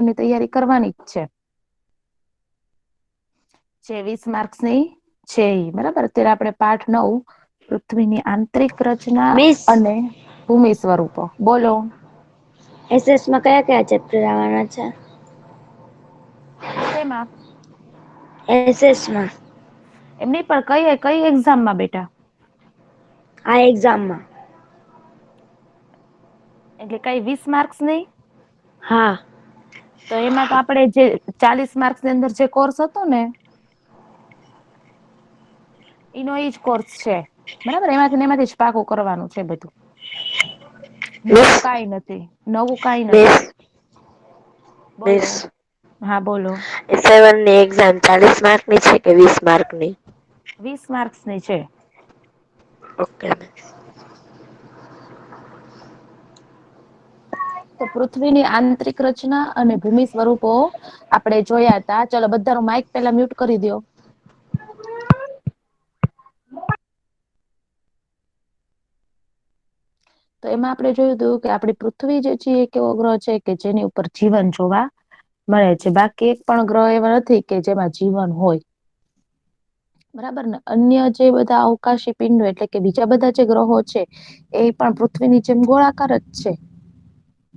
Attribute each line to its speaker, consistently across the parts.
Speaker 1: એક્ઝામની તૈયારી કરવાની જ છે. જે 20 માર્ક્સની છે ઈ બરાબર. અત્યારે આપણે પાઠ 9 પૃથ્વીની આંતરિક રચના
Speaker 2: મિસ
Speaker 1: અને ભૂમિ સ્વરૂપો બોલો.
Speaker 2: એસએસમાં કયા કયા ચેપ્ટર આવવાના છે?
Speaker 1: શેમાં?
Speaker 2: એસએસમાં.
Speaker 1: એમ નઈ પણ કઈ એક્ઝામમાં બેટા?
Speaker 2: આ એક્ઝામમાં.
Speaker 1: એટલે કઈ 20 માર્ક્સની?
Speaker 2: હા.
Speaker 1: તો એમાં તો આપણે જે 40 માર્ક્સની અંદર જે કોર્સ હતો ને એનો ઈ જ કોર્સ છે બરાબર. એમાંથી જ પાકું કરવાનું છે બધું.
Speaker 2: મિસ
Speaker 1: નવું કાઈ નથી. નવું કાઈ
Speaker 2: મિસ
Speaker 1: નથી. બોલો. હા બોલો.
Speaker 2: એ7ની એક્ઝામ 40 માર્કની છે કે 20 માર્કની?
Speaker 1: 20 માર્ક્સની છે.
Speaker 2: ઓકે.
Speaker 1: તો પૃથ્વીની આંતરિક રચના અને ભૂમિ સ્વરૂપો આપણે જોયા તા. ચલો બધાનું માઈક પેલા મ્યુટ કરી દયો. તો એમાં આપણે જોયું હતું કે આપણી પૃથ્વી જે છે એક એવો ગ્રહ છે કે જેની ઉપર જીવન જોવા મળે છે. બાકી એક પણ ગ્રહ એવા નથી કે જેમાં જીવન હોય. બરાબર ને. અન્ય જે બધા અવકાશી પિંડો એટલે કે બીજા બધા જે ગ્રહો છે એ પણ પૃથ્વીની જેમ ગોળાકાર જ છે.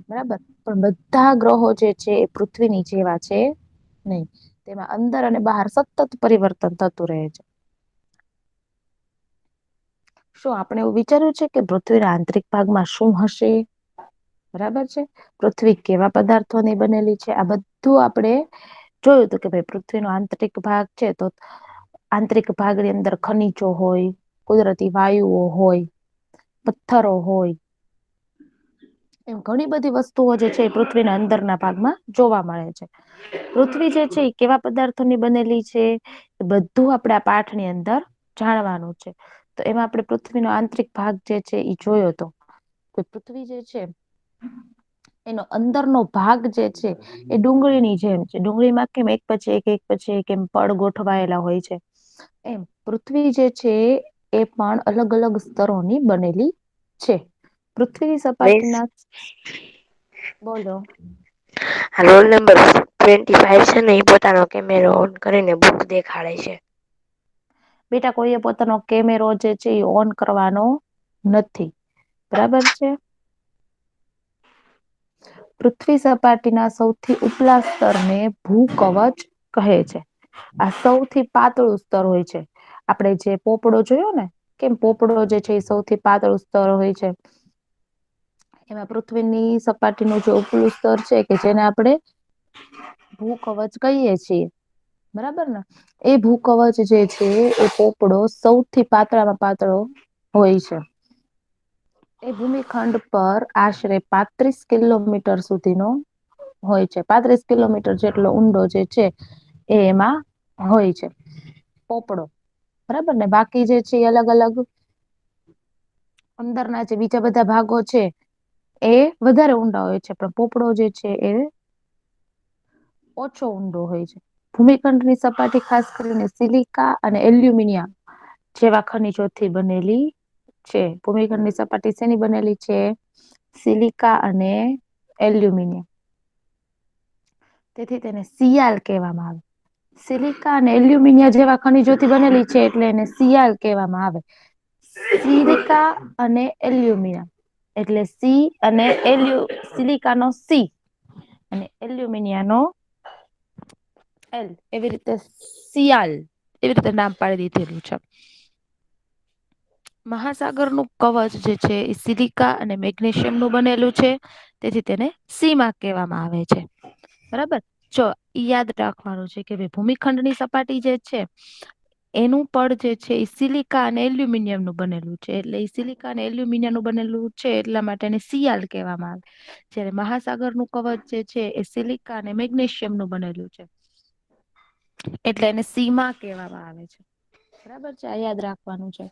Speaker 1: બરાબર. પણ બધા ગ્રહો જે છે એ પૃથ્વીની જેવા છે નહી. તેમાં અંદર અને બહાર સતત પરિવર્તન થતું રહે છે. શું આપણે એવું વિચાર્યું છે કે પૃથ્વીના આંતરિક ભાગમાં શું હશે? બરાબર છે. પૃથ્વી કેવા પદાર્થોની બનેલી છે આ બધું આપણે જોયું હતું કે ભાઈ પૃથ્વીનો આંતરિક ભાગ છે તો આંતરિક ભાગની અંદર ખનીજો હોય, કુદરતી વાયુઓ હોય, પથ્થરો હોય એમ ઘણી બધી વસ્તુઓ જે છે એ પૃથ્વીના અંદરના ભાગમાં જોવા મળે છે. પૃથ્વી જે છે એ કેવા પદાર્થોની બનેલી છે બધું આપણે આ પાઠની અંદર જાણવાનું છે. તો એમાં આપણે પૃથ્વીનો આંતરિક ભાગ જે છે એ જોયો હતો. તો પૃથ્વી જે છે એનો અંદરનો ભાગ જે છે એ ડુંગળીની જેમ છે. ડુંગળીમાં કેમ એક પછી એક પછી એક એમ પડ ગોઠવાયેલા હોય છે. એમ પૃથ્વી જે છે એ પણ અલગ અલગ સ્તરોની બનેલી છે. પૃથ્વીની
Speaker 2: મિસ
Speaker 1: સપાટીના બોલો.
Speaker 2: રોલ નંબર 25 છે ને એ પોતાનો કેમેરો ઓન કરીને બુક દેખાડે છે.
Speaker 1: બેટા કોઈએ પોતાનો કેમેરો જે છે એ ઓન કરવાનો નથી. બરાબર છે. પૃથ્વી સપાટીના સૌથી ઉપલા સ્તરને ભૂકવચ કહે છે. આ સૌથી પાતળું સ્તર હોય છે. આપણે જે પોપડો જોયો ને કેમ પોપડો જે છે એ સૌથી પાતળું સ્તર હોય છે. એમાં પૃથ્વીની સપાટીનું જે ઉપલું સ્તર છે કે જેને આપણે ભૂકવચ કહીએ છીએ. બરાબર ને. એ ભૂકવચ જે છે એ પોપડો સૌથી પાતળામાં પાતળો હોય છે. એ ભૂમિખંડ પર આશરે 35 કિલોમીટર સુધીનો હોય છે. 35 કિલોમીટર જેટલો ઊંડો જે છે એ એમાં હોય છે. પોપડો બરાબર ને. બાકી જે છે એ અલગ અલગ અંદરના જે બીજા બધા ભાગો છે એ વધારે ઊંડા હોય છે. પણ પોપડો જે છે એ ઓછો ઊંડો હોય છે. ભૂમિખંડની સપાટી ખાસ કરીને સિલિકા અને એલ્યુમિનિયમ જેવા ખનીજોથી બનેલી છે. ભૂમિખંડની સપાટી શેની બનેલી છે? સિલિકા અને એલ્યુમિનિયમ. તેથી તેને શિયાલ કહેવામાં આવે. સિલિકા અને એલ્યુમિનિયમ જેવા ખનીજોથી બનેલી છે એટલે એને શિયાલ કહેવામાં આવે. સિલિકા અને એલ્યુમિનિયમ એટલે સી અને સિલિકા નો સી અને એલ્યુમિનિયમ નો એલ એવી રીતે શિયાલ એવી રીતે નામ પાડી દીધેલું છે. મહાસાગરનું કવચ જે છે એ સિલિકા અને મેગ્નેશિયમ નું બનેલું છે. તેથી તેને સીમા કહેવામાં આવે છે. બરાબર. જો યાદ રાખવાનું છે કે ભાઈ ભૂમિખંડની સપાટી જે છે એનું પડ જે છે એ સિલિકા અને એલ્યુમિનિયમ નું બનેલું છે. એટલે એ સિલિકા અને એલ્યુમિનિયમ નું બનેલું છે એટલા માટે એને શિયાલ કહેવામાં આવે. જયારે મહાસાગરનું કવચ જે છે એ સિલિકા અને મેગ્નેશિયમ નું બનેલું છે. એટલે એને સીમા કહેવામાં આવે છે. બરાબર છે. આ યાદ રાખવાનું છે.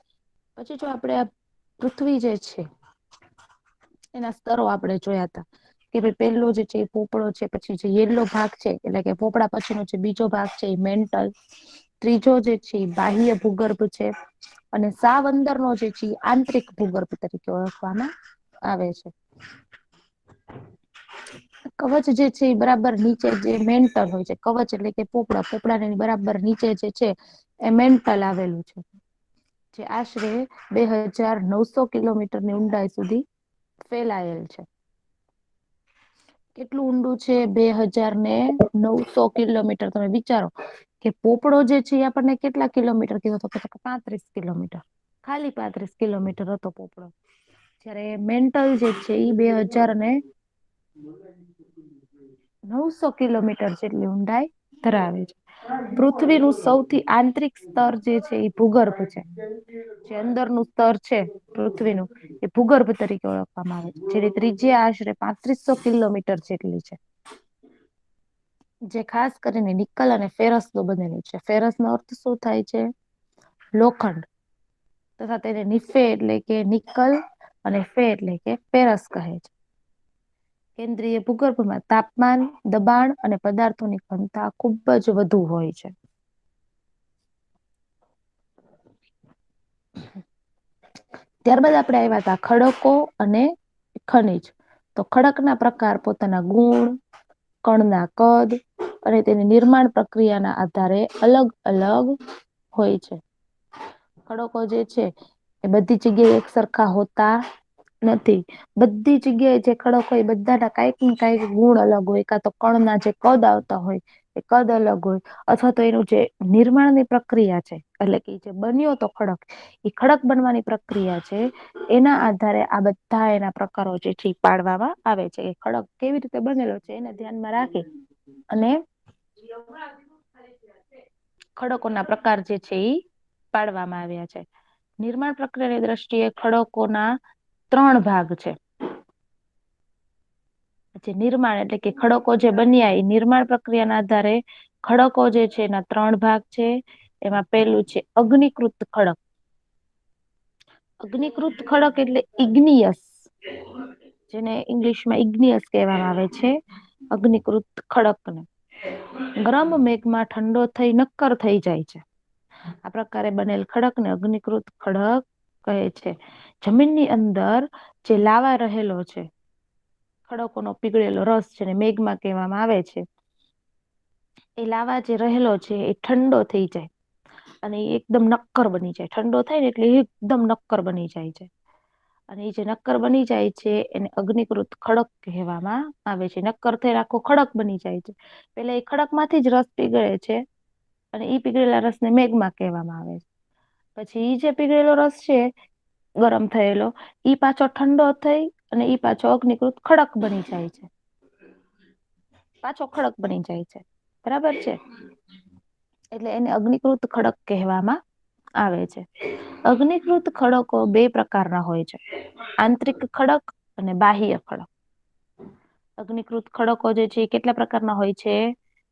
Speaker 1: પછી જો આપણેે આ પૃથ્વી જે છે એના સ્તરો આપણે જોયા હતા. કે ભાઈ પહેલો જે છે એ પોપડો છે. પછી જે યલો ભાગ છે એટલે કે પોપડા પછીનો જે બીજો ભાગ છે એ મેન્ટલ. ત્રીજો જે છે એ બાહ્ય ભૂગર્ભ છે. અને સાવ અંદરનો જે છે આંતરિક ભૂગર્ભ તરીકે ઓળખવામાં આવે છે. કવચ જે છે એ બરાબર નીચે જે મેન્ટલ હોય છે, કવચ એટલે કે પોપડાની બરાબર નીચે જે છે એ મેન્ટલ આવેલું છે, જે આશરે 2900 કિલોમીટરની ઊંડાઈ સુધી ફેલાયેલ છે. કેટલું ઊંડું છે? 2900 કિલોમીટર. તમે વિચારો કે પોપડો જે છે એ આપણને કેટલા કિલોમીટર કીધો હતો? 35 કિલોમીટર. ખાલી 35 કિલોમીટર હતો પોપડો. જ્યારે મેન્ટલ જે છે એ 2900 કિલોમીટર જેટલી ઊંડાઈ ધરાવે છે. પૃથ્વીનું સૌથી આંતરિક સ્તર જે છે એ ભૂગર્ભ છે. જે અંદરનું સ્તર છે પૃથ્વીનું, એ ભૂગર્ભ તરીકે ઓળખવામાં આવે છે. જેની ત્રિજ્યા આશરે 3500 કિલોમીટર જેટલી છે. જે ખાસ કરીને નિકલ અને ફેરસ નું બનેલું છે. ફેરસ નો અર્થ શું થાય છે? લોખંડ. તથા તેને નિફે એટલે કે નિકલ અને ફે એટલે કે ફેરસ કહે છે. કેન્દ્રીય ભૂગર્ભમાં તાપમાન, દબાણ અને પદાર્થોની ઘનતા ખૂબ જ વધુ હોય છે. ત્યારબાદ આપણે આવ્યા હતા ખડકો અને ખનિજ. તો ખડકના પ્રકાર પોતાના ગુણ, કણના કદ અને તેની નિર્માણ પ્રક્રિયાના આધારે અલગ અલગ હોય છે. ખડકો જે છે એ બધી જગ્યાએ એક સરખા હોતા નથી. બધી જગ્યાએ જે ખડક હોય બધાના કઈક ને કઈક ગુણ અલગ હોય, કાં તો કણના જે કદ આવતા હોય એ કદ અલગ હોય, અથવા તો એનું જે નિર્માણની પ્રક્રિયા છે, એટલે કે જે બન્યો તો ખડક, એ ખડક બનવાની પ્રક્રિયા છે, એના આધારે આ બધા એના પ્રકારો જે છે પાડવામાં આવે છે. એ ખડક કેવી રીતે બનેલો છે એને ધ્યાનમાં રાખી અને ખડકોના પ્રકાર જે છે ઈ પાડવામાં આવ્યા છે. નિર્માણ પ્રક્રિયાની દ્રષ્ટિએ ખડકોના 3 ભાગ છે. નિર્માણ એટલે કે ખડકો જે બન્યા એ નિર્માણ પ્રક્રિયાના આધારે ખડકો જે છે એના 3 ભાગ છે. એમાં પેલું છે અગ્નિકૃત ખડક. અગ્નિકૃત ખડક એટલે ઇગ્નિયસ, જેને ઇંગ્લિશમાં ઇગ્નિયસ કહેવામાં આવે છે. અગ્નિકૃત ખડકને ગરમ મેઘમાં ઠંડો થઈ નક્કર થઈ જાય છે. આ પ્રકારે બનેલ ખડકને અગ્નિકૃત ખડક કહે છે. જમીનની અંદર જે લાવા રહેલો છે, ખડકોનો પીગળેલો રસ, જેને મેઘમાં કહેવામાં આવે છે, એ લાવા જે રહેલો છે એ ઠંડો થઈ જાય અને એકદમ નક્કર બની જાય. ઠંડો થાય ને એટલે એકદમ નક્કર બની જાય છે. અને એ જે નક્કર બની જાય છે એને અગ્નિકૃત ખડક કહેવામાં આવે છે. નક્કર થઈ આખો ખડક બની જાય છે. પેલા એ ખડક માંથી જ રસ પીગળે છે અને ઈ પીગળેલા રસને મેઘમાં કહેવામાં આવે છે. પછી ઈ જે પીગળેલો રસ છે ગરમ થયેલો, ઈ પાછો ઠંડો થઈ અને ઈ પાછો અગ્નિકૃત ખડક બની જાય છે. પાછો ખડક બની જાય છે. બરાબર છે? એટલે એને અગ્નિકૃત ખડક કહેવામાં આવે છે. અગ્નિકૃત ખડકો 2 પ્રકારના હોય છે. આંતરિક ખડક અને બાહ્ય ખડક. અગ્નિકૃત ખડકો જે છે એ કેટલા પ્રકારના હોય છે?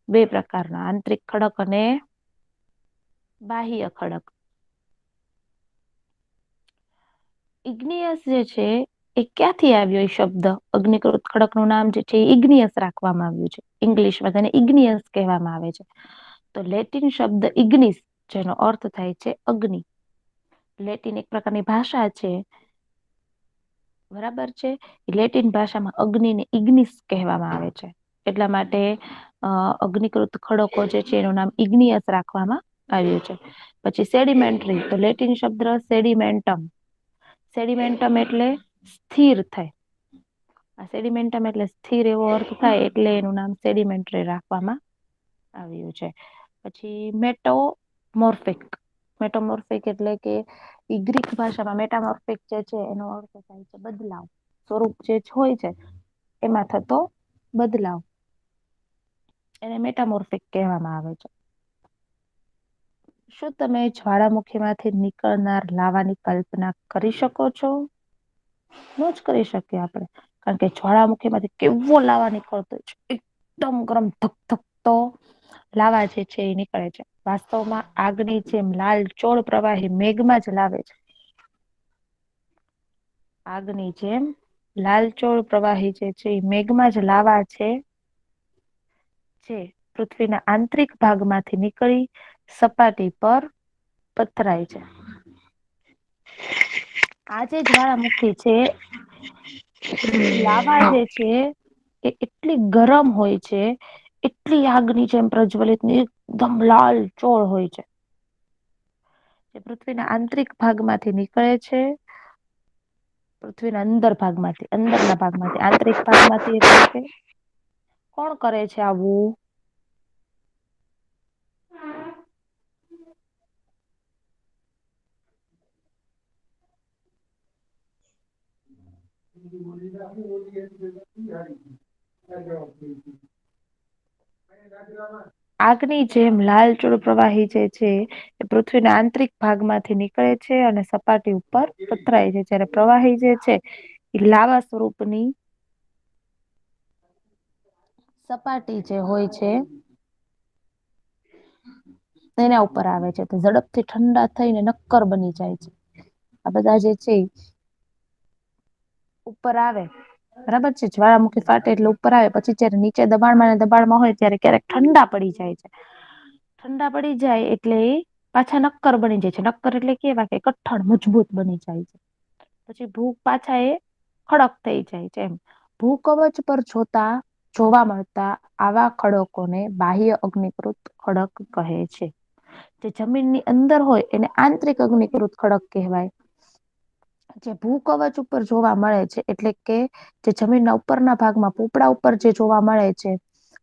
Speaker 1: 2 પ્રકારના, આંતરિક ખડક અને બાહ્ય ખડક. ઇગ્નિયસ જે છે એ ક્યાંથી આવ્યો એ શબ્દ? અગ્નિકૃત ખડકનું નામ જે છે એ ઇગ્નિયસ રાખવામાં આવ્યું છે. ઇંગ્લિશમાં તેને ઇગ્નિયસ કહેવામાં આવે છે. તો લેટિન શબ્દ ઇગ્નિસ, જેનો અર્થ થાય છે અગ્નિ. લેટિન એક પ્રકારની ભાષા છે, બરાબર છે? લેટિન ભાષામાં અગ્નિને ઇગ્નિસ કહેવામાં આવે છે. એટલા માટે અગ્નિકૃત ખડકો જે છે એનું નામ ઇગ્નિયસ રાખવામાં આવ્યું છે. પછી સેડિમેન્ટરી, તો લેટિન શબ્દ સેડિમેન્ટમ. સેડિમેન્ટમ એટલે સ્થિર થાય. આ સેડિમેન્ટમ એટલે સ્થિર એવો અર્થ થાય, એટલે એનું નામ સેડિમેન્ટરી રાખવામાં આવ્યું છે. પછી મેટોમોર્ફિક. મેટોમોર્ફિક એટલે કે ગ્રીક ભાષામાં મેટામોર્ફિક જે છે એનો અર્થ થાય છે બદલાવ. સ્વરૂપ જે હોય છે એમાં થતો બદલાવ, એને મેટામોર્ફિક કહેવામાં આવે છે. શું તમે જ્વાળામુખીમાંથી નીકળનાર લાવાની કલ્પના કરી શકો છો? ન જ કરી શકીએ આપણે, કારણ કે જ્વાળામુખીમાંથી કેવો લાવા નીકળતો છે. એકદમ ગરમ ધક ધકતો લાવા જે છે એ નીકળે છે. વાસ્તવમાં આગની જેમ લાલ ચોળ પ્રવાહી મેઘમાં જ લાવે છે. આગની જેમ લાલચોળ પ્રવાહી જે છે એ મેઘમાં જ લાવા છે, જે પૃથ્વીના આંતરિક ભાગમાંથી નીકળી સપાટી પર પથરાય છે. આ જે જ્વાળામુખી છે, લાવા જે છે એ એટલી ગરમ હોય છે, એટલી આગની જેમ પ્રજ્વલિત ને એકદમ લાલ ચોળ હોય છે. જે પૃથ્વીના આંતરિક ભાગમાંથી નીકળે છે. પૃથ્વીના અંદરના ભાગમાંથી આંતરિક ભાગમાંથી એટલે કે કોણ કરે છે આવું? આગની જેમ લાલચોળ પ્રવાહી જે છે એ પૃથ્વીના આંતરિક ભાગમાંથી નીકળે છે અને સપાટી ઉપર પથરાય છે. જ્યારે પ્રવાહી જે છે એ લાવા સ્વરૂપની સપાટી જે હોય છે એના ઉપર આવે છે, તો ઝડપથી ઠંડા થઈને નક્કર બની જાય છે. આ બધા જે છે ઉપર આવે, બરાબર છે, જ્વાળામુખી ફાટે એટલે ઉપર આવે, પછી જયારે નીચે દબાણમાં ને દબાણમાં હોય ત્યારે ક્યારેક ઠંડા પડી જાય છે. ઠંડા પડી જાય એટલે પાછા નક્કર બની જાય છે. નક્કર એટલે કેવા કે કઠણ મજબૂત બની જાય છે. પછી ભૂ પાછા એ કડક થઈ જાય છે એમ. ભૂ કવચ પર જોવા મળતા આવા ખડકોને બાહ્ય અગ્નિકૃત ખડક કહે છે. જે જમીનની અંદર હોય એને આંતરિક અગ્નિકૃત ખડક કહેવાય. જે ભૂ કવચ ઉપર જોવા મળે છે એટલે કે જે જમીનના ઉપરના ભાગમાં પોપડા ઉપર જે જોવા મળે છે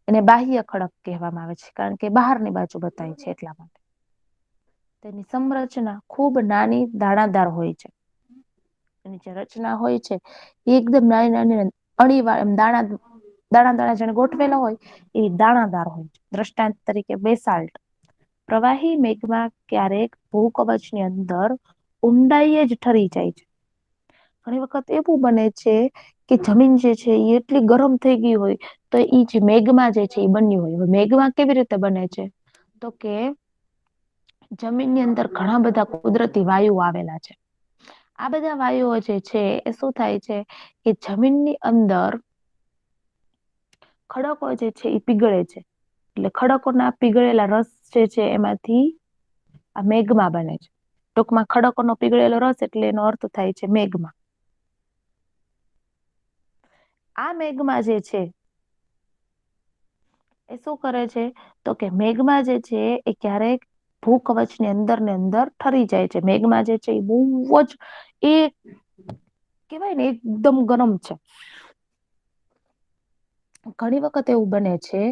Speaker 1: એને બાહ્ય ખડક કહેવામાં આવે છે, કારણ કે બહારની બાજુ બતાય છે એટલા માટે. તેની સંરચના ખૂબ નાની દાણાદાર હોય છે. એની જે રચના હોય છે એ એકદમ નાની નાની અણીવા દાણા જેને ગોઠવેલા હોય એ દાણાદાર હોય છે. દ્રષ્ટાંત તરીકે બેસાલ્ટ. પ્રવાહી મેઘમાં ક્યારેક ભૂ કવચની અંદર ઊંડાઈએ જ ઠરી જાય છે. ઘણી વખત એવું બને છે કે જમીન જે છે એ એટલી ગરમ થઈ ગઈ હોય તો એ જે મેઘમાં જે છે એ બન્યું હોય. મેઘમાં કેવી રીતે બને છે? તો કે જમીનની અંદર ઘણા બધા કુદરતી વાયુઓ આવેલા છે. આ બધા વાયુઓ જે છે એ શું થાય છે કે જમીનની અંદર ખડકો જે છે એ પીગળે છે. એટલે ખડકોના પીગળેલા રસ જે છે એમાંથી આ મેઘમાં બને છે. ટૂંકમાં ખડકોનો પીગળેલો રસ એટલે એનો અર્થ થાય છે મેઘમાં. આ મેઘમાં જે છે એ શું કરે છે? તો કે મેઘમાં જે છે એ ક્યારેક ભૂ કવચની અંદર ને અંદર ઠરી જાય છે. મેઘમાં જે છે એ બહુ જ એ કેવાય ને એકદમ ગરમ છે. ઘણી વખત એવું બને છે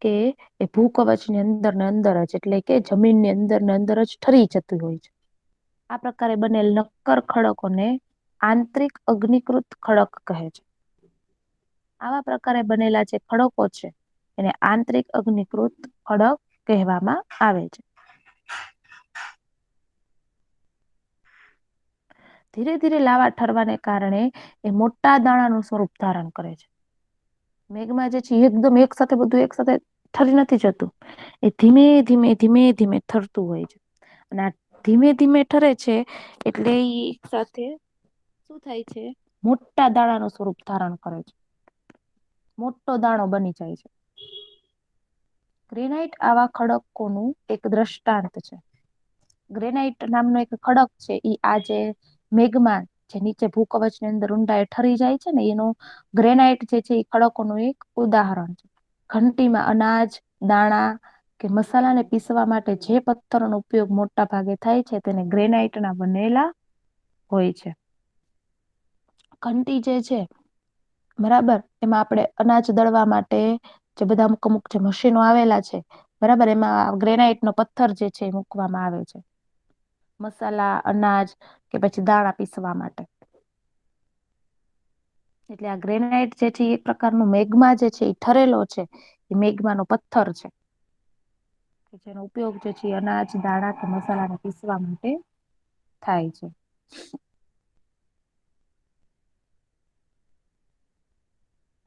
Speaker 1: કે એ ભૂ કવચની અંદર ને અંદર જ એટલે કે જમીનની અંદર ને અંદર જ ઠરી જતું હોય છે. આ પ્રકારે બનેલ નક્કર ખડકોને આંતરિક અગ્નિકૃત ખડક કહે છે. આવા પ્રકારે બનેલા જે ખડકો છે એને આંતરિક અગ્નિકૃત ખડક કહેવામાં આવે છે. ધીરે ધીરે લાવા ઠરવાને કારણે એ મોટા દાણાનું સ્વરૂપ ધારણ કરે છે. મેઘમાં જે છે એકદમ એક સાથે બધું એક સાથે ઠરી નથી જતું. એ ધીમે ધીમે ધીમે ધીમે ઠરતું હોય છે. અને આ ધીમે ધીમે ઠરે છે એટલે એક સાથે શું થાય છે? મોટા દાણાનું સ્વરૂપ ધારણ કરે છે. મોટો દાણો બની જાય છે. ગ્રેનાઈટ આવા ખડકોનું એક દ્રષ્ટાંત છે. ગ્રેનાઈટ નામનો એક ખડક છે ઈ આજે મેઘમાં જે નીચે ભૂ કવચની અંદર ઊંડાઈ ઠરી જાય છે ને એનો ગ્રેનાઈટ જે છે એ ખડકોનું એક ઉદાહરણ છે. ઘંટીમાં અનાજ, દાણા કે મસાલાને પીસવા માટે જે પથ્થરનો ઉપયોગ મોટા ભાગે થાય છે તેને ગ્રેનાઈટના બનેલા હોય છે. ઘંટી જે છે બરાબર, એમાં આપણે અનાજ દળવા માટે જે બધા અમુક અમુક જે મશીનો આવેલા છે બરાબર, એમાં ગ્રેનાઈટનો પથ્થર જે છે એ મૂકવામાં આવે છે. મસાલા, અનાજ કે પછી દાણા પીસવા માટે. એટલે આ ગ્રેનાઈટ જે છે એ પ્રકારનો મેઘમાં જે છે એ ઠરેલો છે. એ મેઘમાનો પથ્થર છે. જેનો ઉપયોગ જે છે અનાજ, દાણા કે મસાલાને પીસવા માટે થાય છે.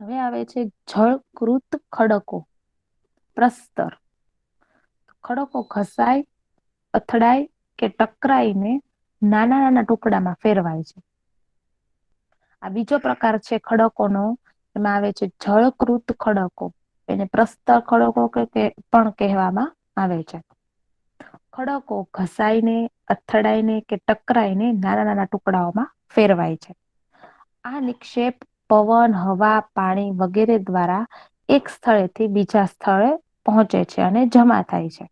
Speaker 1: હવે આવે છે જળકૃત ખડકો. પ્રસ્તર. ખડકો ઘસાય, અથડાય કે ટકરાઈને નાના નાના ટુકડામાં ફેરવાય છે. આ બીજો પ્રકાર છે ખડકોનો, એમાં આવે છે જળકૃત ખડકો. એને પ્રસ્તર ખડકો પણ કહેવામાં આવે છે. ખડકો ઘસાઈને, અથડાઈને કે ટકરાઈને નાના નાના ટુકડાઓમાં ફેરવાય છે. આ નિક્ષેપ પવન, હવા, પાણી વગેરે દ્વારા એક સ્થળેથી બીજા સ્થળે પહોંચે છે અને જમા થાય છે.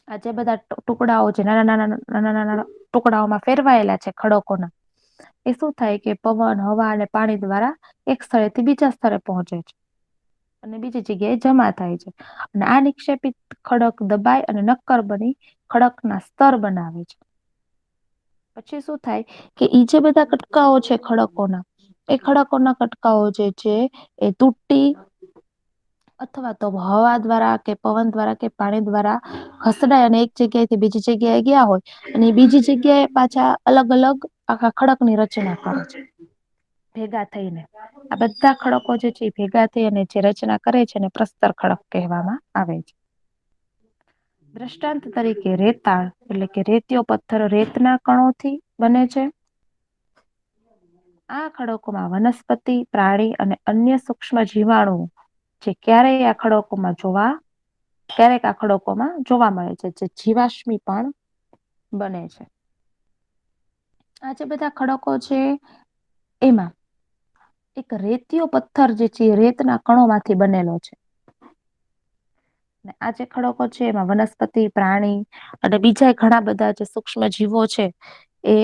Speaker 1: આ જે બધા ટુકડાઓ છે, નાના ટુકડાઓમાં ફેરવાયેલા છે ખડકોના, એ શું થાય કે પવન, હવા અને પાણી દ્વારા એક સ્થળેથી બીજા સ્થળે પહોંચે છે અને બીજી જગ્યાએ જમા થાય છે. અને આ નિક્ષેપિત ખડક દબાય અને નક્કર બની ખડકના સ્તર બનાવે છે. પછી શું થાય કે ઈ જે બધા કટકાઓ છે ખડકોના, એ ખડકોના કટકાઓ જે છે એ તૂટી અથવા તો હવા દ્વારા કે પવન દ્વારા કે પાણી દ્વારા ખસડાય અને એક જગ્યાએથી બીજી જગ્યાએ ગયા હોય અને બીજી જગ્યાએ પાછા અલગ અલગ આખા ખડકની રચના કરે છે ભેગા થઈને. આ બધા ખડકો જે છે એ ભેગા થઈ અને જે રચના કરે છે ને પ્રસ્તર ખડક કહેવામાં આવે છે. દ્રષ્ટાંત તરીકે રેતાળ એટલે કે રેતીયો પથ્થર રેતના કણોથી બને છે. આ ખડકોમાં વનસ્પતિ, પ્રાણી અને અન્ય સૂક્ષ્મ જીવાણુ જે ક્યારેક આ ખડકોમાં જોવા મળે છે, જે જીવાશ્મી પણ બને છે. આ જે બધા ખડકો છે એમાં એક રેતીયો પથ્થર જે છે એ રેતના કણોમાંથી બનેલો છે. આ જે ખડકો છે એમાં વનસ્પતિ, પ્રાણી અને બીજા ઘણા બધા જે સૂક્ષ્મ જીવો છે એ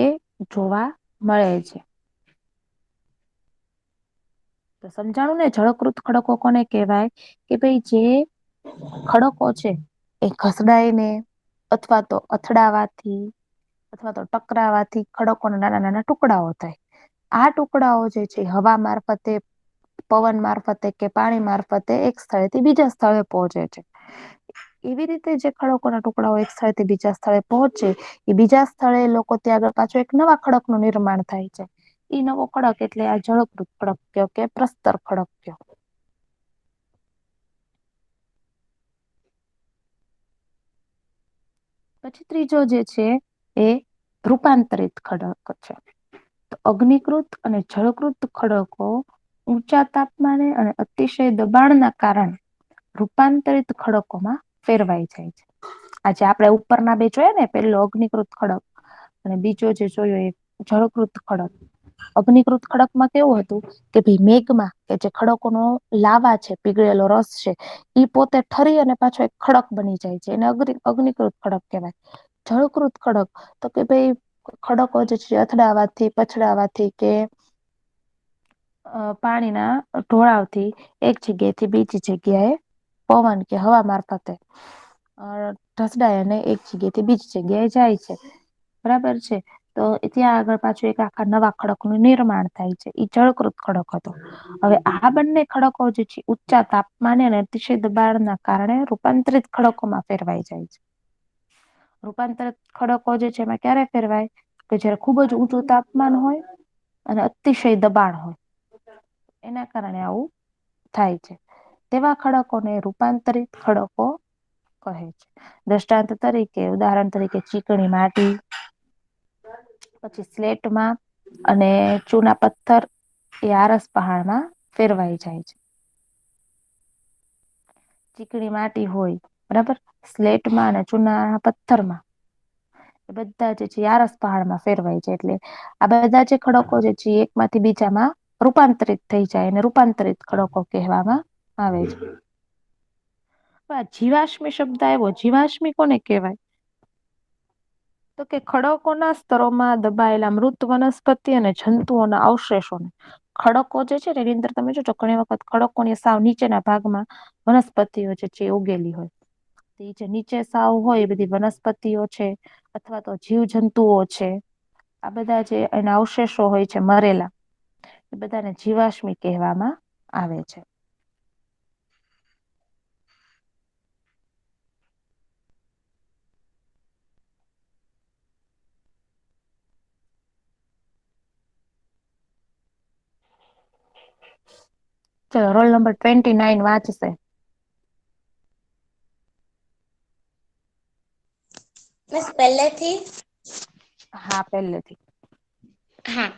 Speaker 1: જોવા મળે છે. તો સમજાણું ને, જળકૃત ખડકો કોને કહેવાય કે ભાઈ જે ખડકો છે એ ઘસડાઈને અથવા તો અથડાવાથી અથવા તો ટકરાવાથી ખડકોના નાના નાના ટુકડાઓ થાય. આ ટુકડાઓ જે છે હવા મારફતે, પવન મારફતે કે પાણી મારફતે એક સ્થળેથી બીજા સ્થળે પહોંચે છે. એવી રીતે જે ખડકોના ટુકડાઓ એક સ્થળેથી બીજા સ્થળે પહોંચે, એ બીજા સ્થળે લોકો ત્યાં આગળ પાછો એક નવા ખડકનું નિર્માણ થાય છે. ઈ નવો ખડક એટલે આ જળકૃત ખડક કયો કે પ્રસ્તર ખડક કયો. પછી ત્રીજો જે છે એ રૂપાંતરિત ખડક છે. તો અગ્નિકૃત અને જળકૃત ખડકો ઊંચા તાપમાને અને અતિશય દબાણના કારણે રૂપાંતરિત ખડકોમાં ફેરવાઈ જાય છે. આજે આપણે ઉપરના બે જોયા ને, પેલો અગ્નિકૃત ખડક અને બીજો જે જોયો એ જળકૃત ખડક. અગ્નિકૃત ખડકમાં કેવું હતું કે ભાઈ મેઘમાં કે જે ખડકોનો લાવા છે, પીગળેલો રસ છે, ઈ પોતે ઠરી અને પાછો એક ખડક બની જાય છે, એને અગ્નિકૃત ખડક કહેવાય. જળકૃત ખડક તો કે ભાઈ ખડકો જે છે અથડાવાથી, પછડાવાથી કે પાણીના ઢોળાવથી એક જગ્યાએથી બીજી જગ્યાએ પવન કે હવા મારફતે ઢસડાય અને એક જગ્યાએથી બીજી જગ્યાએ જાય છે. બરાબર છે. તો ત્યાં આગળ પાછું એક આખા નવા ખડકનું નિર્માણ થાય છે. ઈ જળકૃત ખડક હતો. હવે આ બંને ખડકો જે છે ઊંચા તાપમાને અને અતિશય દબાણના કારણે રૂપાંતરિત ખડકોમાં ફેરવાઈ જાય છે. રૂપાંતરિત ખડકો જે છે એમાં ક્યારે ફેરવાય કે જયારે ખૂબ જ ઊંચું તાપમાન હોય અને અતિશય દબાણ હોય, એના કારણે આવું થાય છે. તેવા ખડકોને રૂપાંતરિત ખડકો કહે છે. દ્રષ્ટાંત તરીકે, ઉદાહરણ તરીકે ચીકણી માટી, પછી સ્લેટમાં અને ચૂના પથ્થર એ આરસ પહાડમાં ફેરવાઈ જાય છે. ચીકણી માટી હોય, બરાબર, સ્લેટમાં અને ચૂના પથ્થરમાં એ બધા જે છે આરસ પહાડમાં ફેરવાય છે. એટલે આ બધા જે ખડકો જે છે એકમાંથી બીજામાં રૂપાંતરિત થઈ જાય અને રૂપાંતરિત ખડકો કહેવામાં આવે છે. જીવાશ્મી શબ્દ આવ્યો, જીવાશ્મી કોને કહેવાય તો કે ખડકોના સ્તરોમાં દબાયેલા મૃત વનસ્પતિ અને જંતુઓના અવશેષોને. ખડકો જે છે ને એની અંદર તમે જોજો ઘણી વખત ખડકોની સાવ નીચેના ભાગમાં વનસ્પતિઓ જે છે ઉગેલી હોય. જે નીચે સાવ હોય એ બધી વનસ્પતિઓ છે અથવા તો જીવજંતુઓ છે, આ બધા જે એના અવશેષો હોય છે મરેલા, એ બધાને જીવાશ્મી કહેવામાં આવે છે. ચલો, રોલ નંબર 29 વાંચશે.
Speaker 2: બસ પહેલેથી.
Speaker 1: હા, પહેલેથી.
Speaker 2: હા.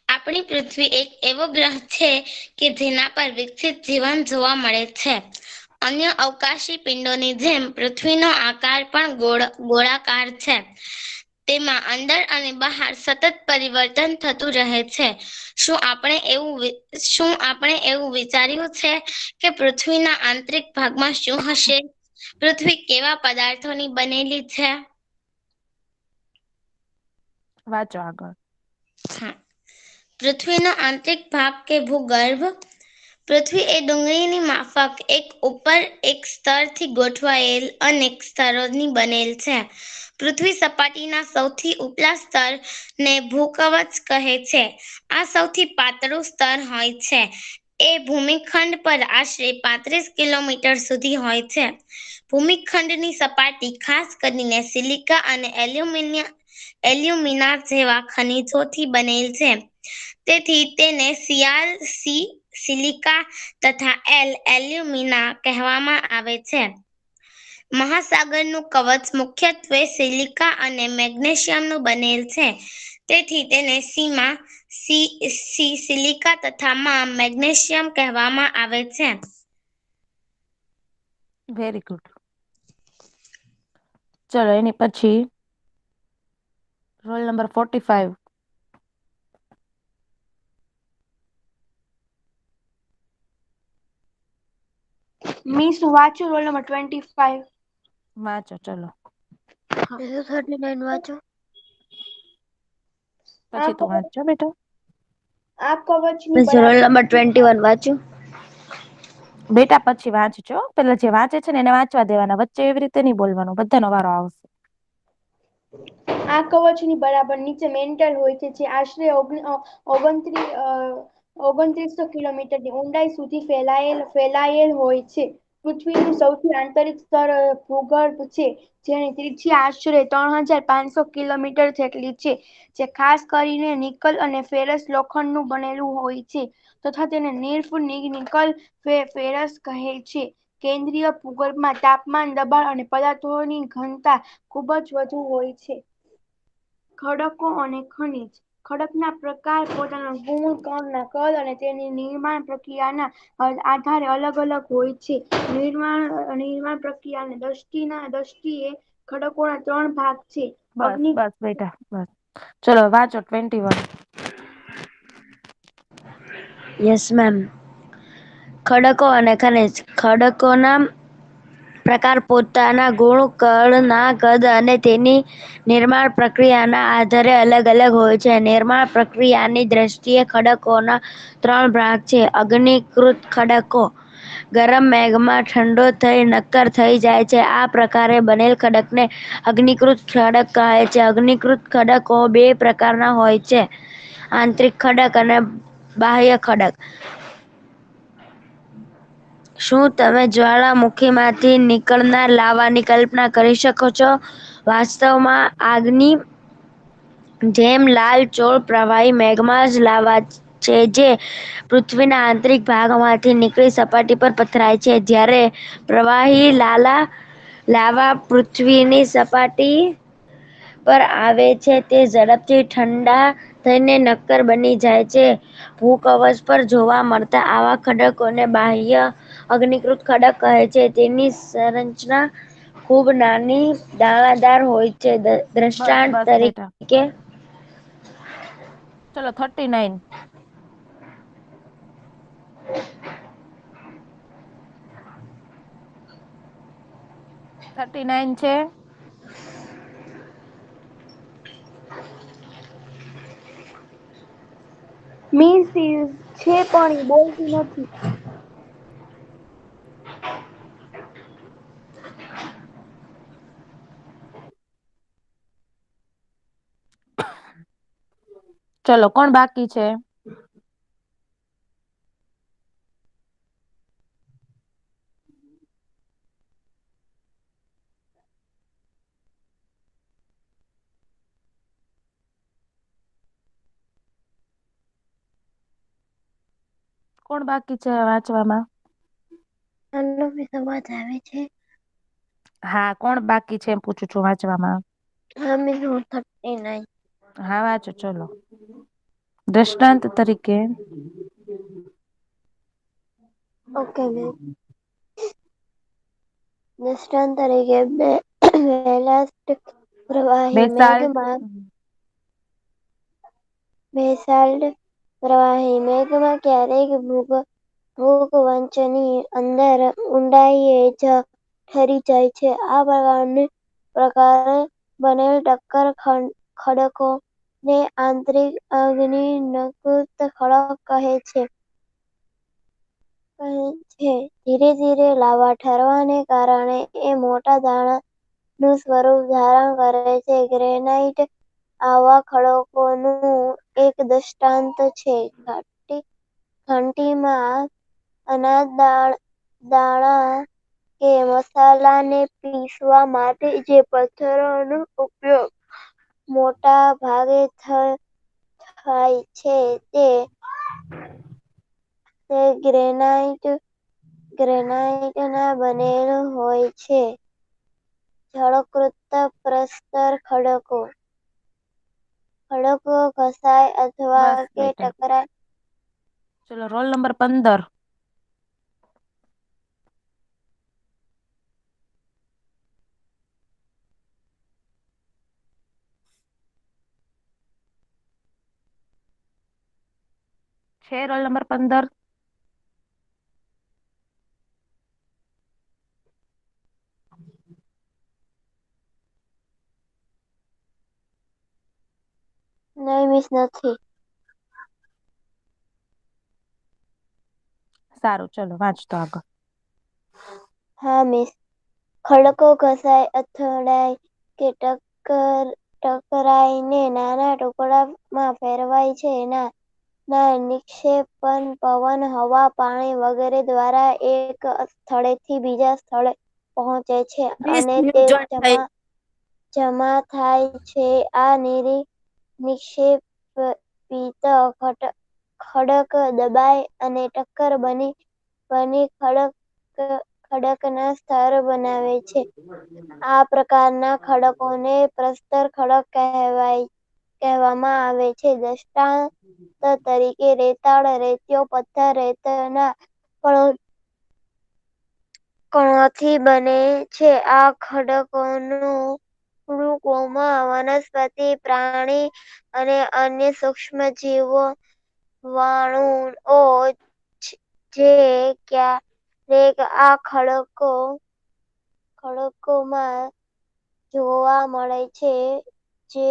Speaker 2: આપણી પૃથ્વી એક એવો ગ્રહ છે કે જેના પર વિકસિત જીવન જોવા મળે છે. અન્ય અવકાશી પિંડોની જેમ પૃથ્વીનો આકાર પણ ગોળાકાર છે. તેમાં અંદર અને બહાર સતત પરિવર્તન થતું રહે છે. શું આપણે એવું વિચાર્યું છે કે પૃથ્વીના આંતરિક ભાગમાં શું હશે? પૃથ્વી કેવા પદાર્થોની બનેલી છે?
Speaker 1: વાંચો આગળ.
Speaker 2: હા. પૃથ્વીનો આંતરિક ભાગ કે ભૂગર્ભ. પૃથ્વી એ ડુંગળીની માફક એક ઉપર એક સ્તરથી ગોઠવાયેલ અનેક સ્તરોની બનેલ છે. પૃથ્વી સપાટીના સૌથી ઉપલા સ્તરને ભૂકવચ કહે છે. આ સૌથી પાતળું સ્તર હોય છે. એ ભૂમિખંડ પર આશરે 35 કિલોમીટર સુધી હોય છે. ભૂમિખંડની સપાટી ખાસ કરીને સિલિકા અને એલ્યુમિના જેવા ખનિજોથી બનેલ છે. તેથી તેને સિલિકા તથા એલ્યુમિના કહેવામાં આવે છે. મહાસાગરનું કવચ મુખ્યત્વે સિલિકા અને મેગ્નેશિયમનું બનેલ છે. તેથી તેને સિલિકા તથા માં મેગ્નેશિયમ કહેવામાં આવે છે.
Speaker 1: Very good. ચલો એની પછી રોલ નંબર 45.
Speaker 3: મિસ વાંચું રોલ નંબર 25.
Speaker 1: વાંચો ચલો.
Speaker 4: 39 વાંચો.
Speaker 1: પછી તું વાંચજો બેટા.
Speaker 3: આ કવચની
Speaker 4: મિસ રોલ નંબર 21 વાંચું.
Speaker 1: બેટા પછી વાંચજો. પેલા જે વાંચે છે ને એને વાંચવા દેવાના. વચ્ચે એવી રીતે નહીં બોલવાનું. બધાનો વારો આવશે.
Speaker 3: આ કવચની બરાબર નીચે મેન્ટલ હોય છે, જે આશરે 2900 કિલોમીટરની ઊંડાઈ સુધી ફેલાયેલ હોય છે. પૃથ્વીનું સૌથી આંતરિક સ્તર ભૂગર્ભ છે, જેની ત્રિજ્યા આશરે 3500 કિલોમીટર જેટલી છે, જે ખાસ કરીને નિકલ અને ફેરસ લોખંડનું બનેલું હોય છે, તથા તેને નિર્ફ નિકલ ફેરસ કહે છે. કેન્દ્રીય ભૂગર્ભમાં તાપમાન, દબાણ અને પદાર્થોની ઘનતા ખૂબ જ વધુ હોય છે. ખડકો અને ખનિજ. ખડકના પ્રકાર પોતાના ગુણ, કણના કદ અને તેની નિર્માણ પ્રક્રિયાના આધારે અલગ અલગ હોય છે. નિર્માણ પ્રક્રિયાની દ્રષ્ટિએ ખડકોના 3 ભાગ છે.
Speaker 1: બસ બેટા બસ. ચલો વાંચો 21.
Speaker 4: Yes ma'am. ખડકો અને ખનિજ. ખડકોના પ્રકાર પોતાના ગુણ, કણના કદ અને તેની નિર્માણ પ્રક્રિયાના આધારે અલગ અલગ હોય છે. નિર્માણ પ્રક્રિયાની દ્રષ્ટિએ ખડકોના 3 ભાગ છે. અગ્નિકૃત ખડકો ગરમ મેઘમાં ઠંડો થઈ નક્કર થઈ જાય છે. આ પ્રકારે બનેલ ખડકને અગ્નિકૃત ખડક કહે છે. અગ્નિકૃત ખડકો 2 પ્રકારના હોય છે, આંતરિક ખડક અને બાહ્ય ખડક. શું તમે જ્વાળામુખીમાંથી નીકળનાર લાવાની કલ્પના કરી શકો છો? વાસ્તવમાં આગની જેમ લાલચોળ પ્રવાહી મેઘમાં જ લાવા છે, જે પૃથ્વીના આંતરિક ભાગમાંથી નીકળી સપાટી પર પથરાય છે. જ્યારે પ્રવાહી લાવા પૃથ્વીની સપાટી પર આવે છે, તે ઝડપથી ઠંડા થઈને નક્કર બની જાય છે. ભૂકવચ પર જોવા મળતા આવા ખડકોને બાહ્ય અગ્નિકૃત ખડક કહે છે. તેની સંરચના ખૂબ નાની, દાણાદાર હોય છે.
Speaker 1: બસ
Speaker 4: દ્રષ્ટાંત
Speaker 1: બસ બેટા.
Speaker 4: તરીકે
Speaker 1: ચલો 39. 39 છે.
Speaker 3: મીન્સ છે પણ એ બોલતી નથી.
Speaker 1: ચલો કોણ બાકી છે? કોણ બાકી છે વાંચવામાં?
Speaker 4: હલો મિસ, અવાજ આવે છે?
Speaker 1: હા, કોણ બાકી છે એમ પૂછું છું વાંચવામાં.
Speaker 4: હા મિસ, હું 39.
Speaker 1: હા વાંચો ચલો. દ્રષ્ટાંત તરીકે
Speaker 4: ઓકે મિસ. દ્રષ્ટાંત તરીકે બેલાસ્ટ પ્રવાહી
Speaker 1: બેસાલ્ટ
Speaker 4: મેઘમાં બેસાલ્ટ પ્રવાહી મેઘમાં ક્યારેક ભૂગવંચની અંદર ઊંડાઈએ ઠરી જાય છે. આ પ્રકારે બનેલ ટક્કર ખડકો ને આંતરિક અગ્નિકૃત ખડક કહે છે. ધીરે ધીરે લાવા ઠરવાને કારણે એ મોટા દાણાનું સ્વરૂપ ધારણ કરે છે. ગ્રેનાઈટ આવા ખડકોનું એક દ્રષ્ટાંત છે. ઘંટીમાં અનાજ દાણા કે મસાલાને પીસવા માટે જે પથ્થરોનો ઉપયોગ મોટા ભાગે થાય છે તે ગ્રેનાઈટના બનેલ હોય છે. જળકૃત પ્રસ્તર ખડકો ઘસાય અથવા
Speaker 1: બસ
Speaker 4: કે
Speaker 1: બેટા.
Speaker 4: ટકરાય.
Speaker 1: ચલો રોલ નંબર 15. છે રોલ નંબર 15.
Speaker 4: નહીં મિસ નથી.
Speaker 1: સારું ચલો વાંચતો આગળ.
Speaker 4: હા મિસ. ખડકો ઘસાય અથડાય કે ટકરાઈને નાના ટુકડામાં ફેરવાય છે. ના નિક્ષેપણ પવન, હવા, પાણી વગેરે દ્વારા એક સ્થળેથી બીજા સ્થળે પહોંચે છે અને તે જમા થાય છે. આ નિક્ષેપિત ખડક દબાય અને ટક્કર બની ખડકના સ્તર બનાવે છે. આ પ્રકારના ખડકોને પ્રસ્તર ખડક કહેવામાં આવે છે. દ્રષ્ટાંત તરીકે રેતાળ, રેતીયો પથ્થર રેતના કણોથી બને છે. આ ખડકોમાં વનસ્પતિ, પ્રાણી અને અન્ય સૂક્ષ્મજીવાણુઓ જે ક્યારેક આ ખડકોમાં જોવા મળે છે જે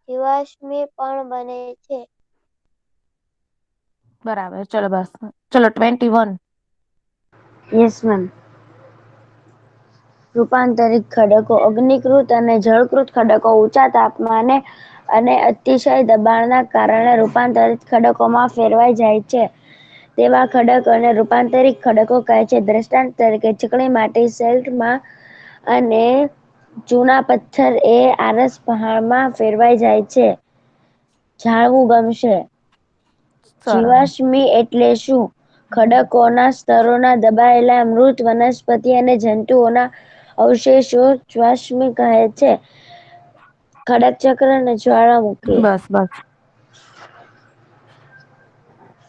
Speaker 4: જીવાશ્મી પણ બને છે.
Speaker 1: બરાબર ચલો બસ. ચલો 21.
Speaker 4: Yes ma'am. રૂપાંતરિત ખડકો અગ્નિકૃત અને જળકૃત ખડકો ઊંચા તાપમાને અને અતિશય દબાણના કારણે રૂપાંતરિત ખડકોમાં ફેરવાઈ જાય છે. તેવા ખડકોને રૂપાંતરિત ખડકો કહે છે. દ્રષ્ટાંત તરીકે ચીકણી માટી સેલ્ટમાં અને ચૂના પથ્થર એ આરસ પહાણમાં ફેરવાઈ જાય છે. જાણવું ગમશે.
Speaker 1: સરસ.
Speaker 4: જીવાશ્મી એટલે શું? ખડકોના સ્તરોના દબાયેલા મૃત વનસ્પતિ અને જંતુઓના અવશેષો જીવાશ્મી કહે છે. ખડક ચક્ર અને જ્વાળામુખી.
Speaker 1: બસ.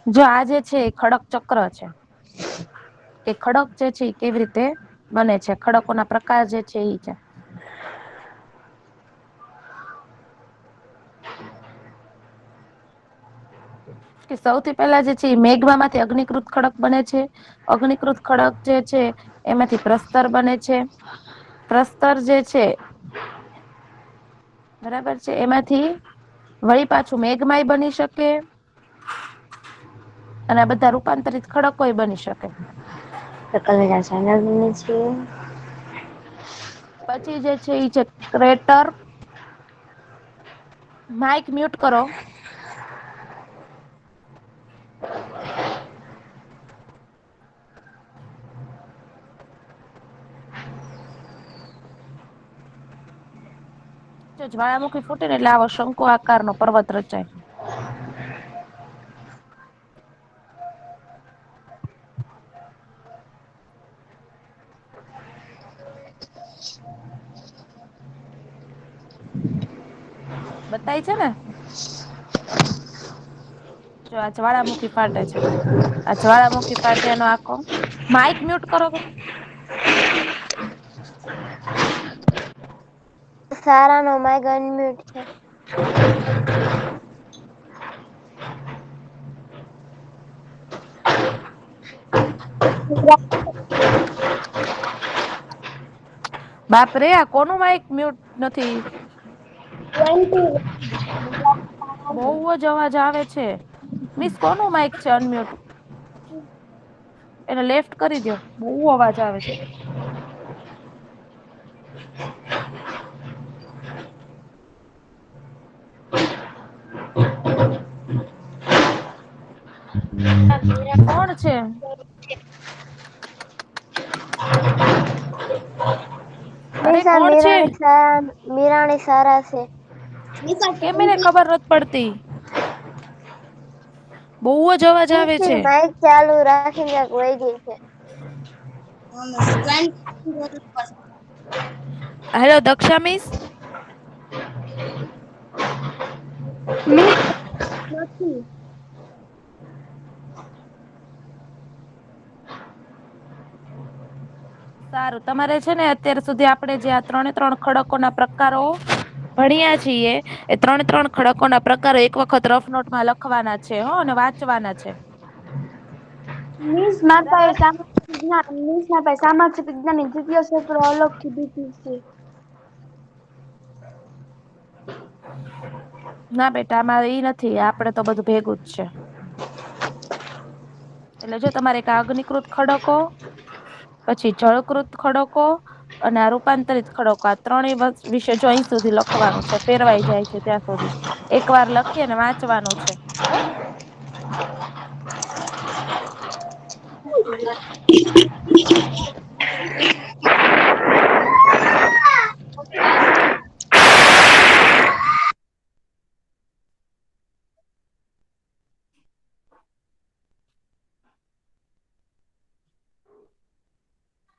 Speaker 1: જો આ જે છે એ ખડક ચક્ર છે. કે ખડક જે છે એ કેવી રીતે બને છે. ખડકોના પ્રકાર જે છે એ છે. કે સૌથી પહેલા જે છે એ મેઘમામાંથી અગ્નિકૃત ખડક બને છે. અગ્નિકૃત ખડક જે છે એમાંથી પ્રસ્તર બને છે. પ્રસ્તર જે છે બરાબર છે એમાંથી વળી પાછું મેઘમાય બની શકે. અને આ બધા રૂપાંતરિત ખડકોય બની શકે. પછી જે છે એ છે ક્રેટર. માઈક મ્યુટ કરો. જો જ્વાળામુખી ફૂટે ને એટલે આવો શંકુ આકારનો પર્વત રચાય. બતાય છે ને. જો આ જ્વાળામુખી ફાટે છે. આ જ્વાળામુખી ફાટે એનો આખો માઈક મ્યુટ કરો.
Speaker 5: સારાનો માઇક અનમ્યુટ છે.
Speaker 1: બાપરે, આ કોનું માઇક મ્યુટ નથી? બહુ જ અવાજ આવે છે. મિસ, કોનું માઇક છે અનમ્યુટ? એને લેફ્ટ કરી દો, બહુ અવાજ આવે છે. કોણ છે? અરે
Speaker 5: નિશા
Speaker 1: કોણ છે?
Speaker 5: મીરાણી સારા છે.
Speaker 1: કેમ એને ખબર નથી પડતી? બહુ જ અવાજ આવે છે.
Speaker 5: માઇક ચાલુ રાખીને વહી ગઈ છે.
Speaker 1: Hello, Daksha miss.
Speaker 3: નથી.
Speaker 1: સારું, તમારે છે ને અત્યાર સુધી આપણે જે આ 3 ખડકોના પ્રકારો ભણ્યા છીએ, એ 3 ખડકોના પ્રકારો એક વખત રફ નોટમાં લખવાના છે હો, અને વાંચવાના છે.
Speaker 3: મિસ માતા સામાજિક વિજ્ઞાનની દ્વિતીય સૂત્ર અલગથી દીધી છે.
Speaker 1: ના બેટા, આમાં ઈ નથી. આપણે તો બધું ભેગું જ છે. એટલે જો તમારે એક અગ્નિકૃત ખડકો, પછી જળકૃત ખડકો અને આ રૂપાંતરિત ખડકો, આ 3 વિશે જો અહીં સુધી લખવાનું છે, ફેરવાઈ જાય છે ત્યાં સુધી. એકવાર લખી અને વાંચવાનું છે.